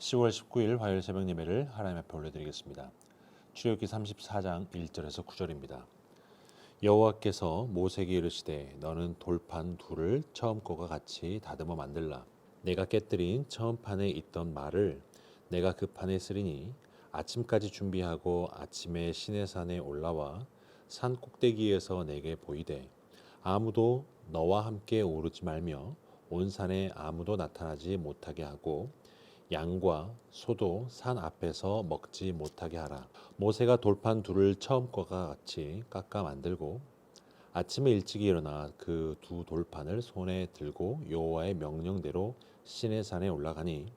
10월 19일 화요일 새벽 예배를 하나님 앞에 올려드리겠습니다. 출애굽기 34장 1절에서 9절입니다. 여호와께서 모세에게 이르시되 너는 돌판 둘을 처음 거가 같이 다듬어 만들라. 내가 깨뜨린 처음 판에 있던 말을 내가 그 판에 쓰리니 아침까지 준비하고 아침에 시내산에 올라와 산 꼭대기에서 내게 보이되 아무도 너와 함께 오르지 말며 온 산에 아무도 나타나지 못하게 하고 양과 소도 산 앞에서 먹지 못하게 하라. 모세가 돌판 둘을 처음 거가 같이 깎아 만들고 아침에 일찍 일어나 그 두 돌판을 손에 들고 여호와의 명령대로 시내산에 올라가니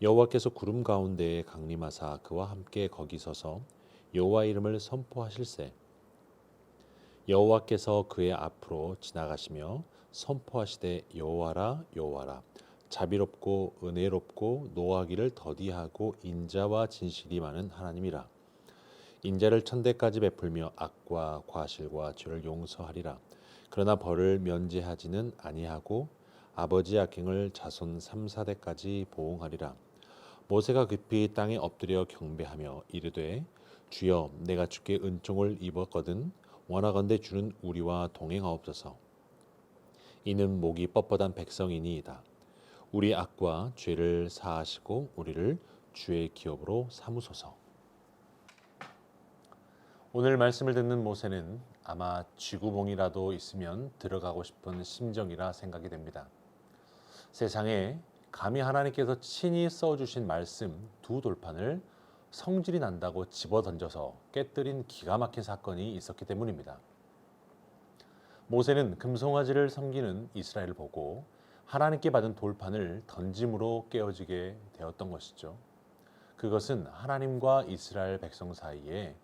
여호와께서 구름 가운데에 강림하사 그와 함께 거기 서서 여호와 이름을 선포하실세. 여호와께서 그의 앞으로 지나가시며 선포하시되 여호와라 여호와라 자비롭고 은혜롭고 노하기를 더디하고 인자와 진실이 많은 하나님이라. 인자를 천대까지 베풀며 악과 과실과 죄를 용서하리라. 그러나 벌을 면제하지는 아니하고 아버지 악행을 자손 3, 4대까지 보응하리라. 모세가 급히 땅에 엎드려 경배하며 이르되 주여 내가 주께 은총을 입었거든 원하건대 주는 우리와 동행하옵소서. 이는 목이 뻣뻣한 백성이니이다. 우리 악과 죄를 사하시고 우리를 주의 기업으로 삼으소서. 오늘 말씀을 듣는 모세는 아마 쥐구멍이라도 있으면 들어가고 싶은 심정이라 생각이 됩니다. 세상에 감히 하나님께서 친히 써주신 말씀 두 돌판을 성질이 난다고 집어던져서 깨뜨린 기가 막힌 사건이 있었기 때문입니다. 모세는 금송아지를 섬기는 이스라엘을 보고 하나님께 받은 돌판을 던짐으로 깨어지게 되었던 것이죠. 그것은 하나님과 이스라엘 백성 사이에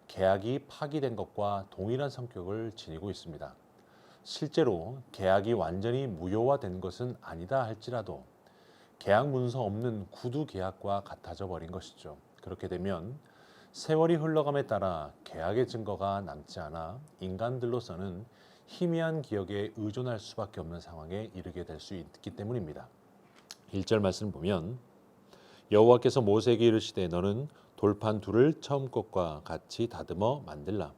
계약이 파기된 것과 동일한 성격을 지니고 있습니다. 실제로 계약이 완전히 무효화된 것은 아니다 할지라도 계약 문서 없는 구두 계약과 같아져 버린 것이죠. 그렇게 되면 세월이 흘러감에 따라 계약의 증거가 남지 않아 인간들로서는 희미한 기억에 의존할 수밖에 없는 상황에 이르게 될 수 있기 때문입니다. 1절 말씀 보면 여호와께서 모세에게 이르시되 너는 돌판 둘을 처음 것과 같이 다듬어 만들라.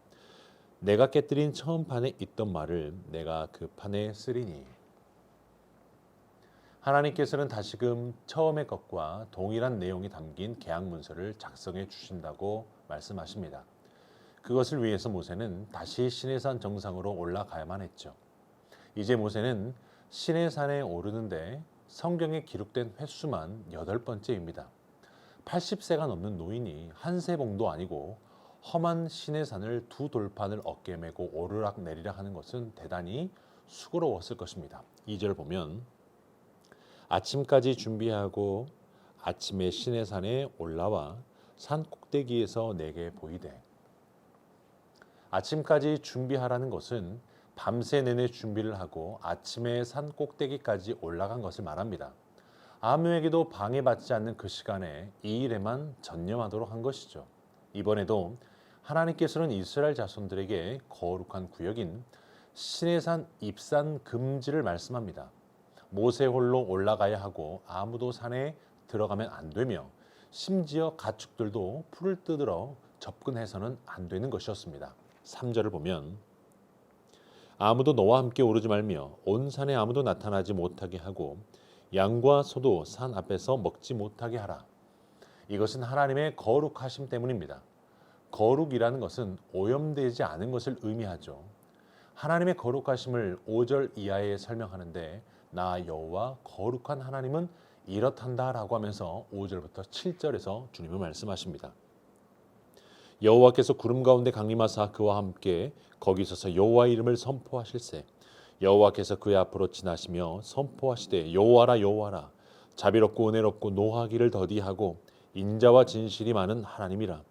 내가 깨뜨린 처음 판에 있던 말을 내가 그 판에 쓰리니. 하나님께서는 다시금 처음의 것과 동일한 내용이 담긴 계약 문서를 작성해 주신다고 말씀하십니다. 그것을 위해서 모세는 다시 시내산 정상으로 올라가야만 했죠. 이제 모세는 시내산에 오르는데 성경에 기록된 횟수만 8번째입니다. 80세가 넘는 노인이 한 세봉도 아니고 험한 시내산을 두 돌판을 어깨에 메고 오르락 내리락 하는 것은 대단히 수고로웠을 것입니다. 2절 보면 아침까지 준비하고 아침에 시내산에 올라와 산 꼭대기에서 내게 보이되. 아침까지 준비하라는 것은 밤새 내내 준비를 하고 아침에 산 꼭대기까지 올라간 것을 말합니다. 아무에게도 방해받지 않는 그 시간에 이 일에만 전념하도록 한 것이죠. 이번에도 하나님께서는 이스라엘 자손들에게 거룩한 구역인 시내산 입산 금지를 말씀합니다. 모세 홀로 올라가야 하고 아무도 산에 들어가면 안 되며 심지어 가축들도 풀을 뜯으러 접근해서는 안 되는 것이었습니다. 3절을 보면 아무도 너와 함께 오르지 말며 온 산에 아무도 나타나지 못하게 하고 양과 소도 산 앞에서 먹지 못하게 하라. 이것은 하나님의 거룩하심 때문입니다. 거룩이라는 것은 오염되지 않은 것을 의미하죠. 하나님의 거룩하심을 5절 이하에 설명하는데 나 여호와 거룩한 하나님은 이렇단다라고 하면서 5절부터 7절에서 주님은 말씀하십니다. 여호와께서 구름 가운데 강림하사 그와 함께 거기 서서 여호와 이름을 선포하실세. 여호와께서 그의 앞으로 지나시며 선포하시되 여호와라 여호와라 자비롭고 은혜롭고 노하기를 더디하고 인자와 진실이 많은 하나님이라.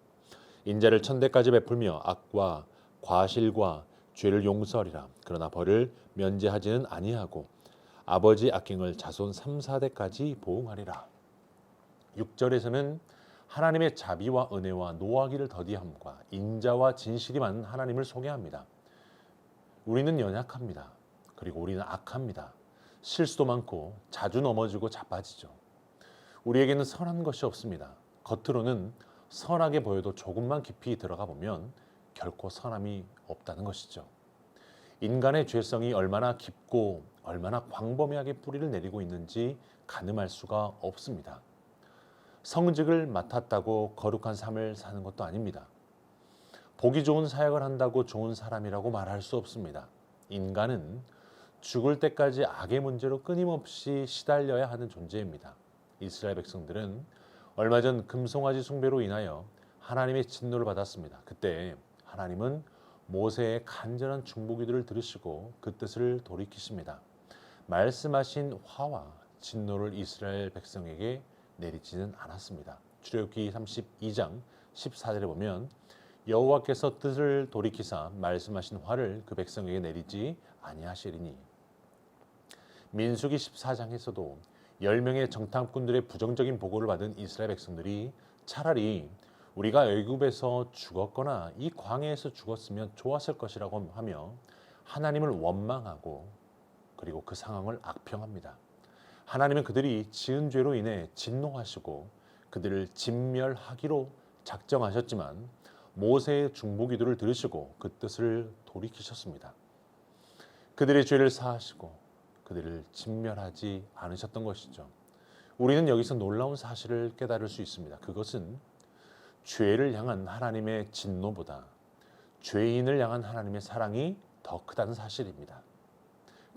인자를 천대까지 베풀며 악과 과실과 죄를 용서하리라. 그러나 벌을 면제하지는 아니하고 아버지 악행을 자손 3, 4대까지 보응하리라. 6절에서는 하나님의 자비와 은혜와 노하기를 더디함과 인자와 진실이 많은 하나님을 소개합니다. 우리는 연약합니다. 그리고 우리는 악합니다. 실수도 많고 자주 넘어지고 자빠지죠. 우리에게는 선한 것이 없습니다. 겉으로는 선하게 보여도 조금만 깊이 들어가 보면 결코 선함이 없다는 것이죠. 인간의 죄성이 얼마나 깊고 얼마나 광범위하게 뿌리를 내리고 있는지 가늠할 수가 없습니다. 성직을 맡았다고 거룩한 삶을 사는 것도 아닙니다. 보기 좋은 사역을 한다고 좋은 사람이라고 말할 수 없습니다. 인간은 죽을 때까지 악의 문제로 끊임없이 시달려야 하는 존재입니다. 이스라엘 백성들은 얼마 전 금송아지 숭배로 인하여 하나님의 진노를 받았습니다. 그때 하나님은 모세의 간절한 중보기도를 들으시고 그 뜻을 돌이키십니다. 말씀하신 화와 진노를 이스라엘 백성에게 내리지는 않았습니다. 출애굽기 32장 14절에 보면 여호와께서 뜻을 돌이키사 말씀하신 화를 그 백성에게 내리지 아니하시리니, 민수기 14장에서도 10명의 정탐꾼들의 부정적인 보고를 받은 이스라엘 백성들이 차라리 우리가 애굽에서 죽었거나 이 광야에서 죽었으면 좋았을 것이라고 하며 하나님을 원망하고 그리고 그 상황을 악평합니다. 하나님은 그들이 지은 죄로 인해 진노하시고 그들을 진멸하기로 작정하셨지만 모세의 중보기도를 들으시고 그 뜻을 돌이키셨습니다. 그들의 죄를 사하시고 그들을 진멸하지 않으셨던 것이죠. 우리는 여기서 놀라운 사실을 깨달을 수 있습니다. 그것은 죄를 향한 하나님의 진노보다 죄인을 향한 하나님의 사랑이 더 크다는 사실입니다.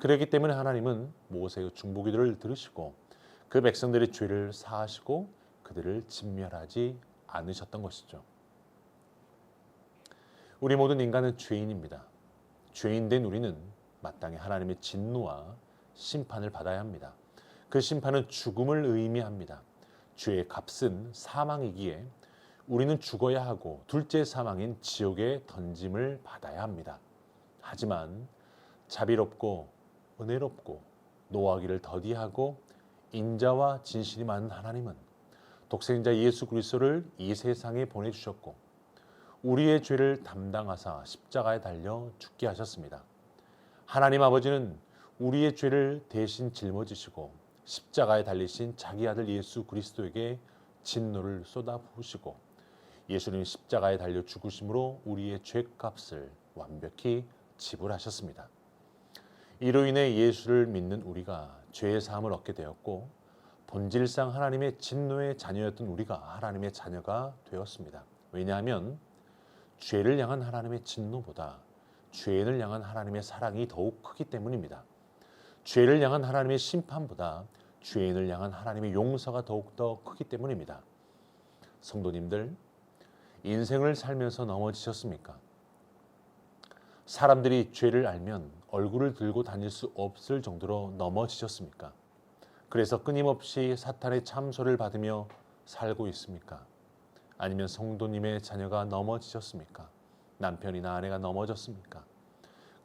그렇기 때문에 하나님은 모세의 중보기도를 들으시고 그 백성들의 죄를 사하시고 그들을 진멸하지 않으셨던 것이죠. 우리 모든 인간은 죄인입니다. 죄인된 우리는 마땅히 하나님의 진노와 심판을 받아야 합니다. 그 심판은 죽음을 의미합니다. 죄의 값은 사망이기에 우리는 죽어야 하고 둘째 사망인 지옥에 던짐을 받아야 합니다. 하지만 자비롭고 은혜롭고 노하기를 더디하고 인자와 진실이 많은 하나님은 독생자 예수 그리스도를 이 세상에 보내주셨고 우리의 죄를 담당하사 십자가에 달려 죽게 하셨습니다. 하나님 아버지는 우리의 죄를 대신 짊어지시고 십자가에 달리신 자기 아들 예수 그리스도에게 진노를 쏟아부으시고 예수님이 십자가에 달려 죽으심으로 우리의 죄값을 완벽히 지불하셨습니다. 이로 인해 예수를 믿는 우리가 죄의 사함을 얻게 되었고 본질상 하나님의 진노의 자녀였던 우리가 하나님의 자녀가 되었습니다. 왜냐하면 죄를 향한 하나님의 진노보다 죄인을 향한 하나님의 사랑이 더욱 크기 때문입니다. 죄를 향한 하나님의 심판보다 죄인을 향한 하나님의 용서가 더욱더 크기 때문입니다. 성도님들, 인생을 살면서 넘어지셨습니까? 사람들이 죄를 알면 얼굴을 들고 다닐 수 없을 정도로 넘어지셨습니까? 그래서 끊임없이 사탄의 참소를 받으며 살고 있습니까? 아니면 성도님의 자녀가 넘어지셨습니까? 남편이나 아내가 넘어졌습니까?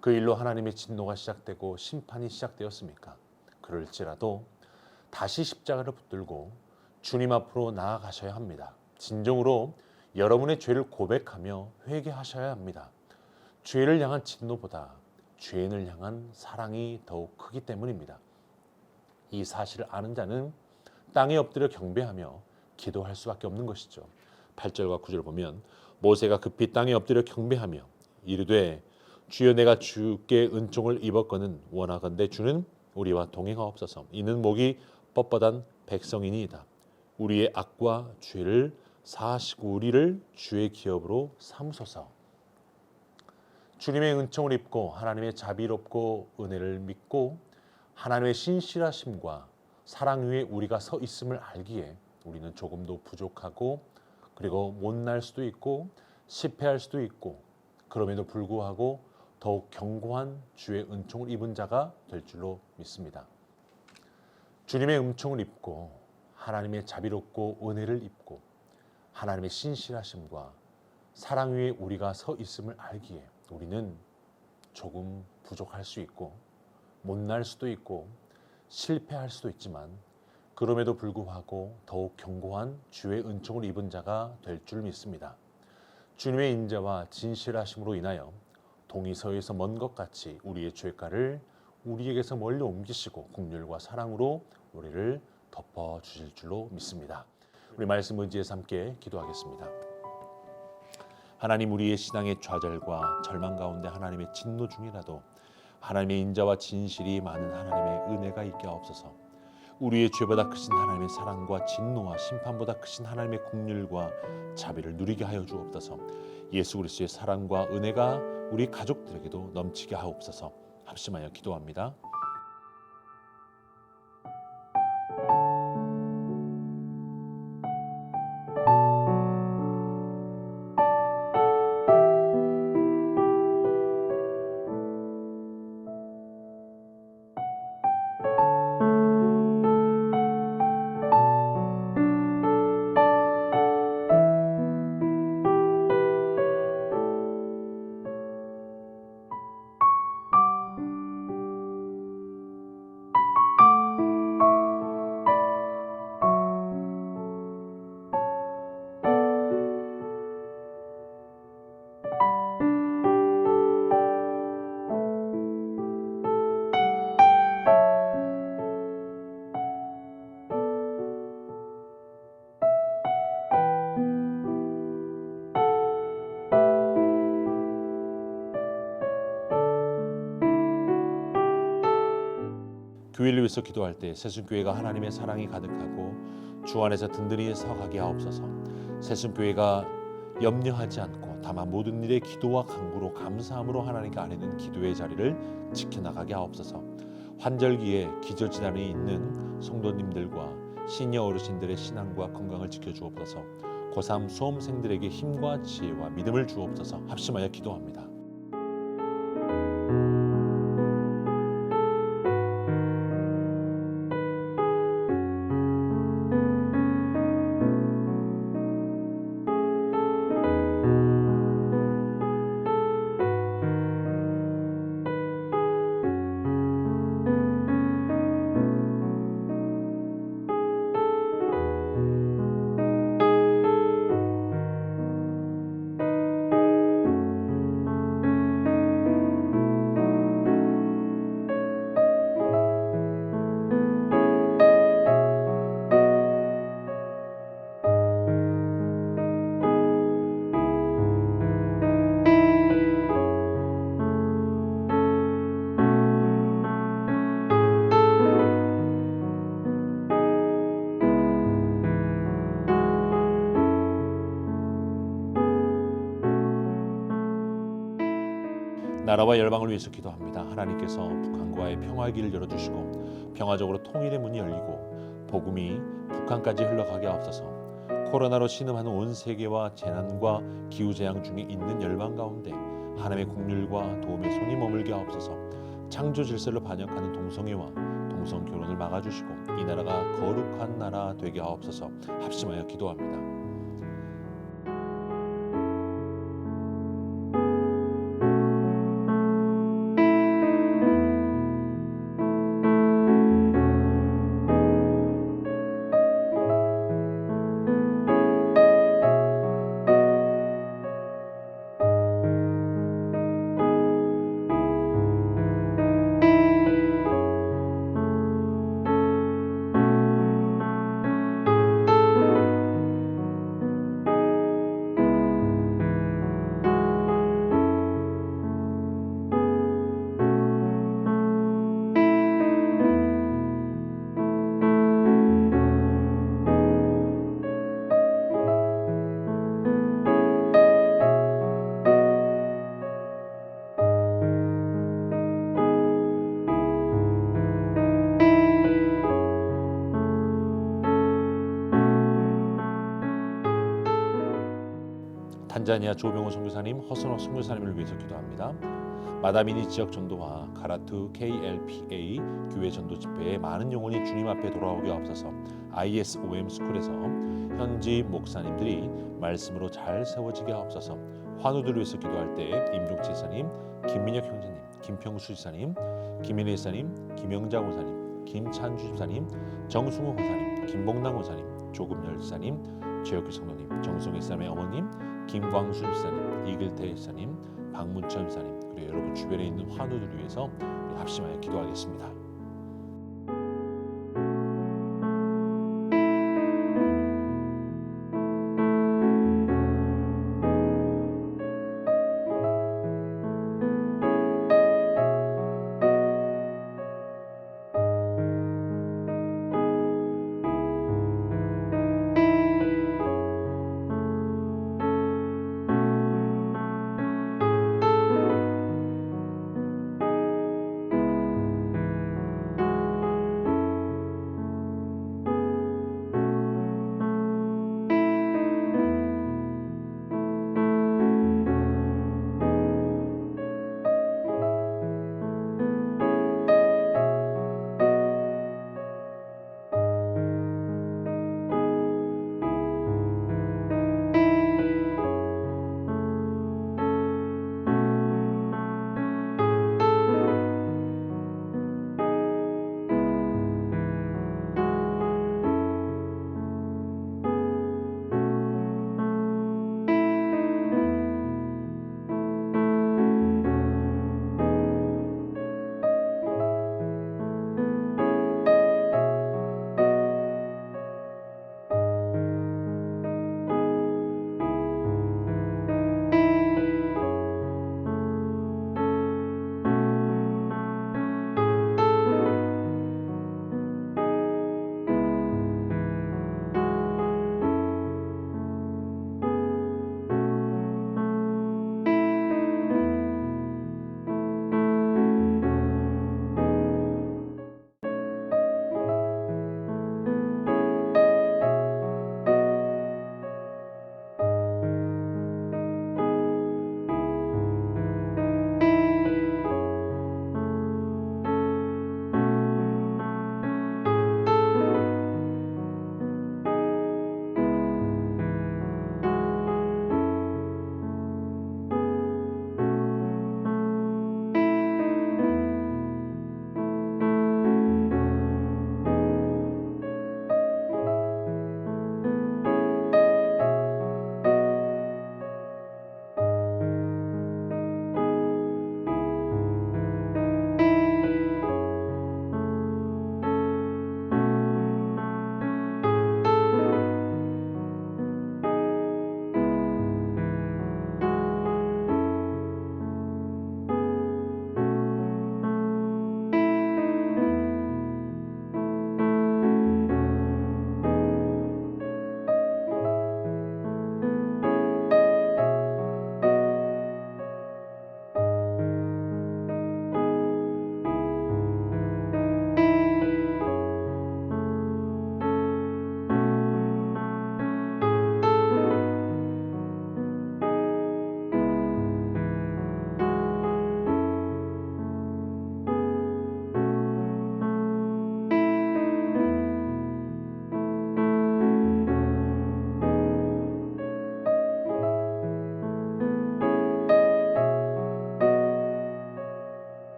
그 일로 하나님의 진노가 시작되고 심판이 시작되었습니까? 그럴지라도 다시 십자가를 붙들고 주님 앞으로 나아가셔야 합니다. 진정으로 여러분의 죄를 고백하며 회개하셔야 합니다. 죄를 향한 진노보다 죄인을 향한 사랑이 더욱 크기 때문입니다. 이 사실을 아는 자는 땅에 엎드려 경배하며 기도할 수밖에 없는 것이죠. 8절과 9절 보면 모세가 급히 땅에 엎드려 경배하며 이르되 주여 내가 주께 은총을 입었거늘 원하건대 주는 우리와 동행하옵소서. 이는 목이 뻣뻣한 백성이니이다. 우리의 악과 죄를 사하시고 우리를 주의 기업으로 삼으소서. 주님의 은총을 입고 하나님의 자비롭고 은혜를 믿고 하나님의 신실하심과 사랑 위에 우리가 서 있음을 알기에 우리는 조금도 부족하고 그리고 못날 수도 있고 실패할 수도 있고 그럼에도 불구하고 더욱 견고한 주의 은총을 입은 자가 될 줄로 믿습니다. 주님의 은총을 입고 하나님의 자비롭고 은혜를 입고 하나님의 신실하심과 사랑 위에 우리가 서 있음을 알기에 우리는 조금 부족할 수 있고 못날 수도 있고 실패할 수도 있지만 그럼에도 불구하고 더욱 견고한 주의 은총을 입은 자가 될 줄 믿습니다. 주님의 인자와 진실하심으로 인하여 동이 서에서 먼 것 같이 우리의 죄가를 우리에게서 멀리 옮기시고 긍휼과 사랑으로 우리를 덮어주실 줄로 믿습니다. 우리 말씀 의지해서 함께 기도하겠습니다. 하나님, 우리의 신앙의 좌절과 절망 가운데 하나님의 진노 중이라도 하나님의 인자와 진실이 많은 하나님의 은혜가 있게 하옵소서. 우리의 죄보다 크신 하나님의 사랑과 진노와 심판보다 크신 하나님의 긍휼과 자비를 누리게 하여 주옵소서. 예수 그리스도의 사랑과 은혜가 우리 가족들에게도 넘치게 하옵소서. 합심하여 기도합니다. 교회를 위해서 기도할 때 새순교회가 하나님의 사랑이 가득하고 주 안에서 든든히 서가게 하옵소서. 새순교회가 염려하지 않고 다만 모든 일에 기도와 간구로 감사함으로 하나님께 아뢰는 기도의 자리를 지켜나가게 하옵소서. 환절기에 기저질환이 있는 성도님들과 시니어 어르신들의 신앙과 건강을 지켜주옵소서. 고3 수험생들에게 힘과 지혜와 믿음을 주옵소서. 합심하여 기도합니다. 나라와 열방을 위해서 기도합니다. 하나님께서 북한과의 평화의 길을 열어주시고 평화적으로 통일의 문이 열리고 복음이 북한까지 흘러가게 하옵소서. 코로나로 신음하는 온 세계와 재난과 기후재앙 중에 있는 열방 가운데 하나님의 긍휼과 도움의 손이 머물게 하옵소서. 창조 질서를 반영하는 동성애와 동성결혼을 막아주시고 이 나라가 거룩한 나라 되게 하옵소서. 합심하여 기도합니다. 탄자니아 조병호 선교사님, 허선호 선교사님을 위해서 기도합니다. 마다미니 지역 전도와 가라투 KLPA 교회 전도 집회에 많은 영혼이 주님 앞에 돌아오게 하옵소서. ISOM 스쿨에서 현지 목사님들이 말씀으로 잘 세워지게 하옵소서. 환우들을 위해서 기도할 때 임종치 지사님, 김민혁 형제님, 김평수 지사님, 김인혜 지사님, 김영자 권사님, 김찬주 집사님, 정승우 권사님, 김봉남 권사님, 조금열 지사님, 최혁규 성도님, 정성희 사람의 어머님, 김광수 집사님, 이글태 집사님, 박문천 집사님, 그리고 여러분 주변에 있는 환우들을 위해서 합심하여 기도하겠습니다.